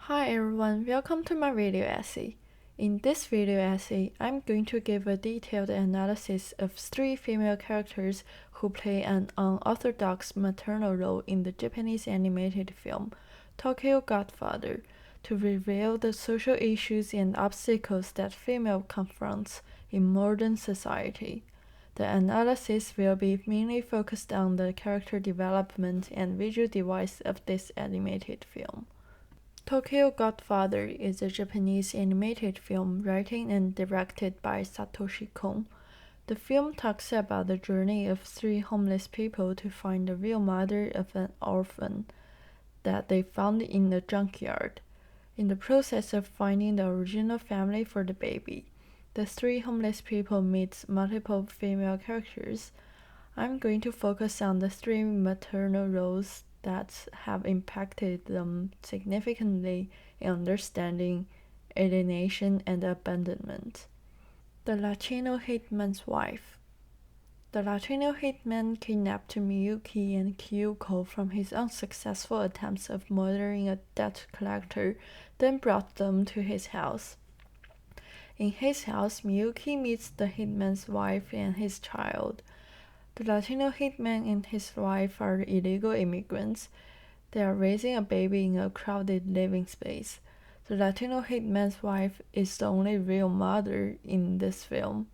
Hi everyone, welcome to my video essay. In this video essay, I'm going to give a detailed analysis of three female characters who play an unorthodox maternal role in the Japanese animated film Tokyo Godfather to reveal the social issues and obstacles that female confronts in modern society. The analysis will be mainly focused on the character development and visual device of this animated film. Tokyo Godfather is a Japanese animated film written and directed by Satoshi Kon. The film talks about the journey of three homeless people to find the real mother of an orphan that they found in a junkyard. In the process of finding the original family for the baby, the three homeless people meet multiple female characters. I'm going to focus on the three maternal roles that have impacted them significantly in understanding alienation and abandonment. The Latino hitman's wife. The Latino hitman kidnapped Miyuki and Kyuko from his unsuccessful attempts of murdering a debt collector, then brought them to his house. In his house, Miyuki meets the hitman's wife and his child. The Latino hitman and his wife are illegal immigrants. They are raising a baby in a crowded living space. The Latino hitman's wife is the only real mother in this film.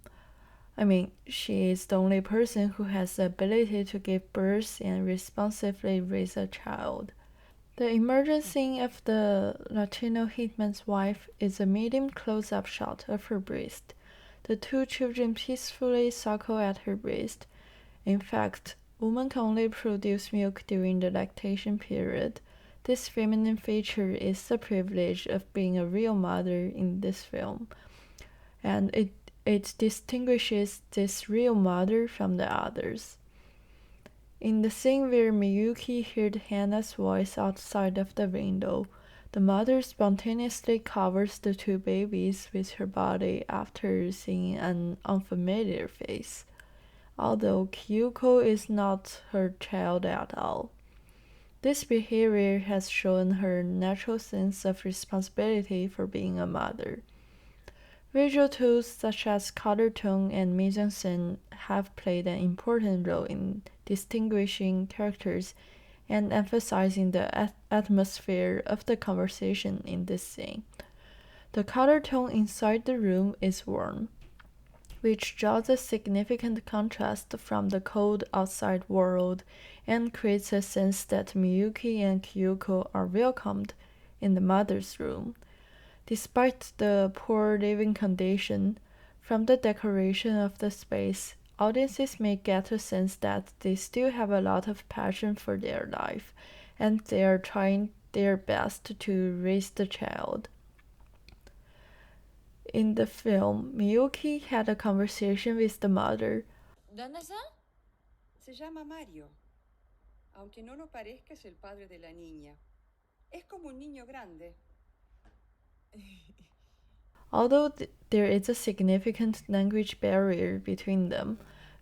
She is the only person who has the ability to give birth and responsibly raise a child. The emergent scene of the Latino hitman's wife is a medium close-up shot of her breast. The two children peacefully suckle at her breast. In fact, women can only produce milk during the lactation period. This feminine feature is the privilege of being a real mother in this film, and it distinguishes this real mother from the others. In the scene where Miyuki heard Hannah's voice outside of the window, the mother spontaneously covers the two babies with her body after seeing an unfamiliar face, although Kyuko is not her child at all. This behavior has shown her natural sense of responsibility for being a mother. Visual tools such as color tone and mise-en-scène have played an important role in distinguishing characters and emphasizing the atmosphere of the conversation in this scene. The color tone inside the room is warm, which draws a significant contrast from the cold outside world and creates a sense that Miyuki and Kyuko are welcomed in the mother's room. Despite the poor living condition, from the decoration of the space, audiences may get a sense that they still have a lot of passion for their life, and they are trying their best to raise the child. In the film, Miyuki had a conversation with the mother. ¿Dónde-san? Se llama Mario. Aunque no lo parezca, es el padre de la niña. Es como un niño grande. Although there is a significant language barrier between them,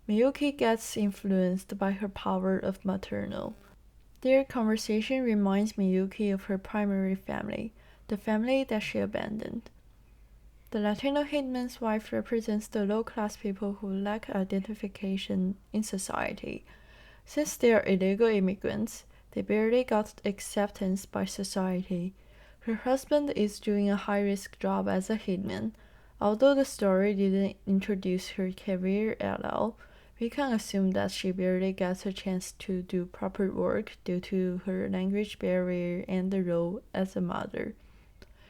Miyuki gets influenced by her power of maternal. Their conversation reminds Miyuki of her primary family, the family that she abandoned. The Latino hitman's wife represents the low-class people who lack identification in society. Since they are illegal immigrants, they barely got acceptance by society. Her husband is doing a high-risk job as a hitman. Although the story didn't introduce her career at all, we can assume that she barely gets a chance to do proper work due to her language barrier and the role as a mother.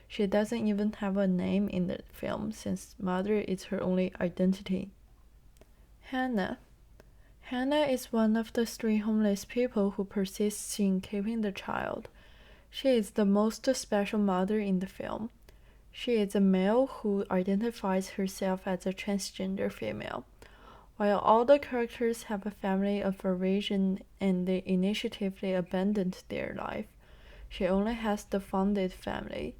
She doesn't even have a name in the film since mother is her only identity. Hannah. Hannah is one of the three homeless people who persists in keeping the child. She is the most special mother in the film. She is a male who identifies herself as a transgender female. While all the characters have a family of origin and they initiatively abandoned their life, she only has the founded family.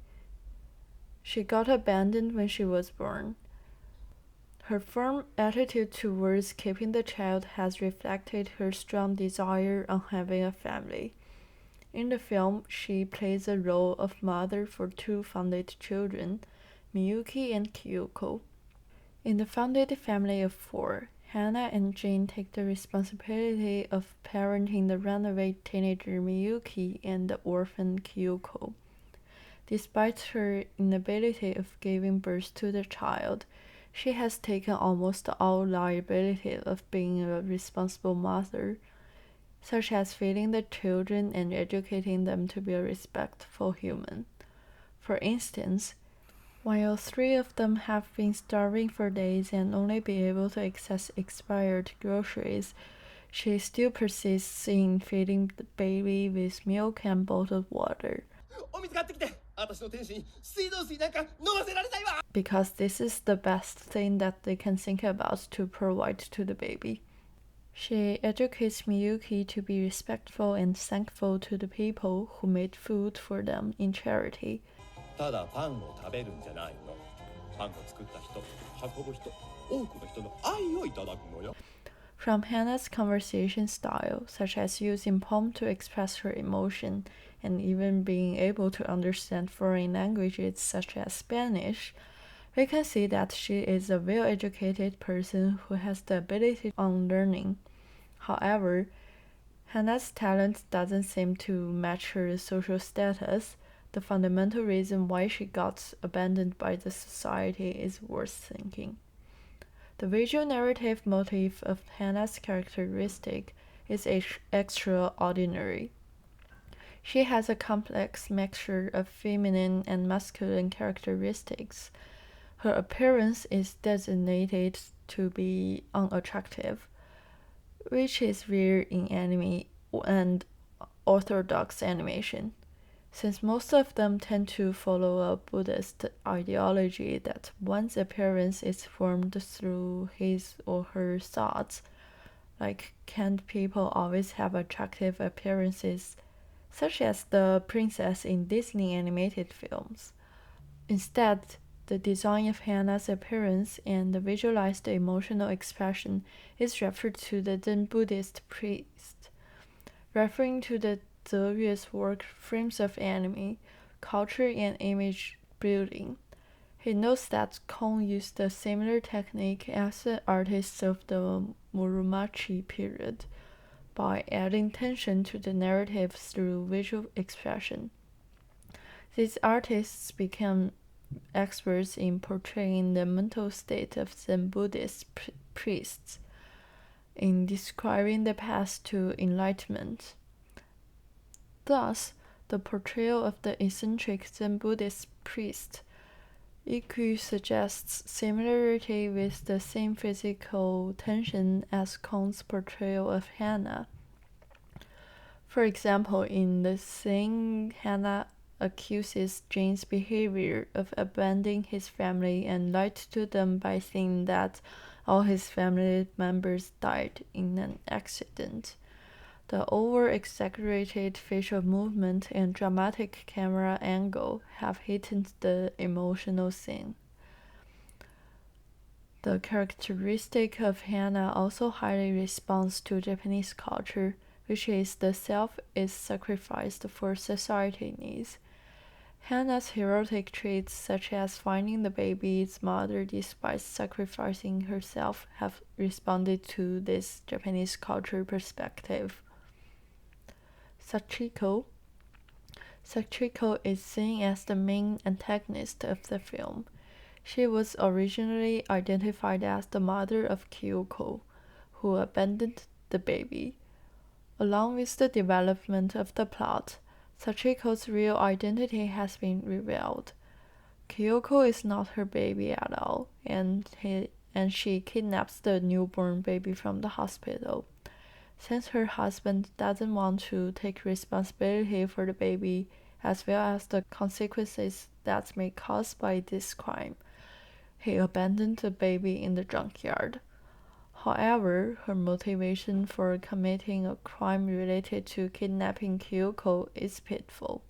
She got abandoned when she was born. Her firm attitude towards keeping the child has reflected her strong desire on having a family. In the film, she plays the role of mother for two founded children, Miyuki and Kyoko. In the founded family of four, Hannah and Jane take the responsibility of parenting the runaway teenager Miyuki and the orphan Kyoko. Despite her inability of giving birth to the child, she has taken almost all liability of being a responsible mother, such as feeding the children and educating them to be a respectful human. For instance, while three of them have been starving for days and only be able to access expired groceries, she still persists in feeding the baby with milk and bottled water. Because this is the best thing that they can think about to provide to the baby. She educates Miyuki to be respectful and thankful to the people who made food for them in charity. From Hannah's conversation style, such as using poem to express her emotion and even being able to understand foreign languages such as Spanish, we can see that she is a well-educated person who has the ability on learning. However, Hannah's talent doesn't seem to match her social status. The fundamental reason why she got abandoned by the society is worth thinking. The visual narrative motif of Hannah's characteristic is extraordinary. She has a complex mixture of feminine and masculine characteristics. Her appearance is designated to be unattractive, which is rare in anime and orthodox animation, since most of them tend to follow a Buddhist ideology that one's appearance is formed through his or her thoughts. Like, can't people always have attractive appearances, such as the princess in Disney animated films? Instead, the design of Hannah's appearance and the visualized emotional expression is referred to the Zen Buddhist priest, referring to the Zeyue's work Frames of Anime, Culture and Image Building. He notes that Kong used a similar technique as the artists of the Muromachi period, by adding tension to the narrative through visual expression. These artists became experts in portraying the mental state of Zen Buddhist priests, in describing the path to enlightenment. Thus, the portrayal of the eccentric Zen Buddhist priest Ikkyu suggests similarity with the same physical tension as Kong's portrayal of Hannah. For example, in the scene, Hannah accuses Jane's behavior of abandoning his family and lied to them by saying that all his family members died in an accident. The over-exaggerated facial movement and dramatic camera angle have heightened the emotional scene. The characteristic of Hannah also highly responds to Japanese culture, which is the self is sacrificed for society needs. Hannah's heroic traits, such as finding the baby's mother despite sacrificing herself, have responded to this Japanese culture perspective. Sachiko is seen as the main antagonist of the film. She was originally identified as the mother of Kyoko, who abandoned the baby. Along with the development of the plot, Sachiko's real identity has been revealed. Kyoko is not her baby at all, and she kidnaps the newborn baby from the hospital. Since her husband doesn't want to take responsibility for the baby as well as the consequences that may caused by this crime, he abandoned the baby in the junkyard. However, her motivation for committing a crime related to kidnapping Kyoko is pitiful.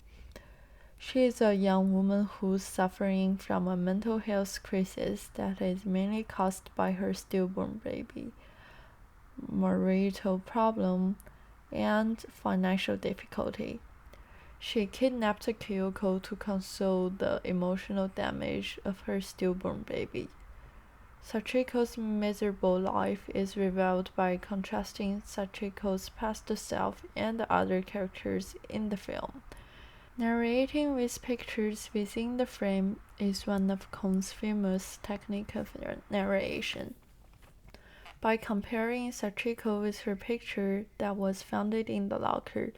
She is a young woman who's suffering from a mental health crisis that is mainly caused by her stillborn baby, marital problem, and financial difficulty. She kidnapped Kyoko to console the emotional damage of her stillborn baby. Sachiko's miserable life is revealed by contrasting Sachiko's past self and the other characters in the film. Narrating with pictures within the frame is one of Kon's famous technique of narration. By comparing Sachiko with her picture that was found in the locker,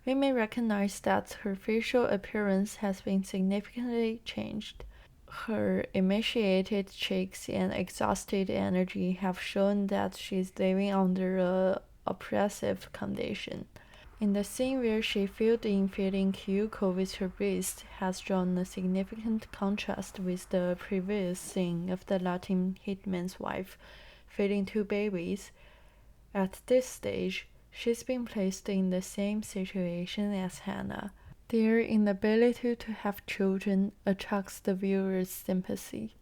we may recognize that her facial appearance has been significantly changed. Her emaciated cheeks and exhausted energy have shown that she is living under a oppressive condition. In the scene where she filled in feeding Kyuko with her breast has drawn a significant contrast with the previous scene of the Latin hitman's wife feeding two babies. At this stage, she's been placed in the same situation as Hannah. Their inability to have children attracts the viewer's sympathy.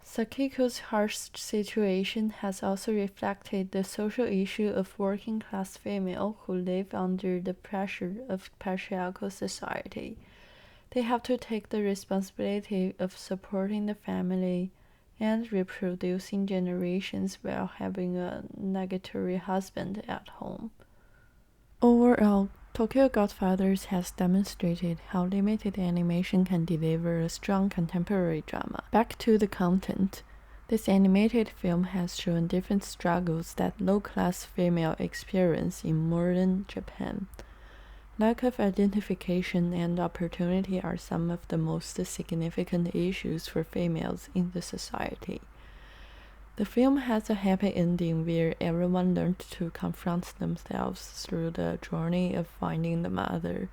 Sakiko's harsh situation has also reflected the social issue of working-class females who live under the pressure of patriarchal society. They have to take the responsibility of supporting the family and reproducing generations while having a negatory husband at home. Overall, Tokyo Godfathers has demonstrated how limited animation can deliver a strong contemporary drama. Back to the content. This animated film has shown different struggles that low-class female experience in modern Japan. Lack of identification and opportunity are some of the most significant issues for females in the society. The film has a happy ending where everyone learned to confront themselves through the journey of finding the mother.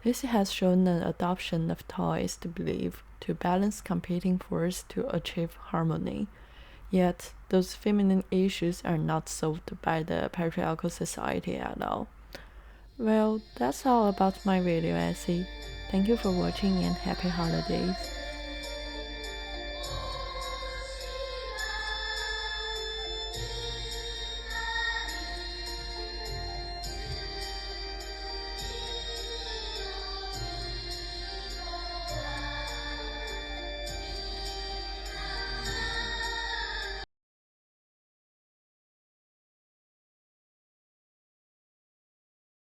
This has shown an adoption of toys to believe to balance competing forces to achieve harmony. Yet, those feminine issues are not solved by the patriarchal society at all. Well, that's all about my video essay. Thank you for watching and happy holidays.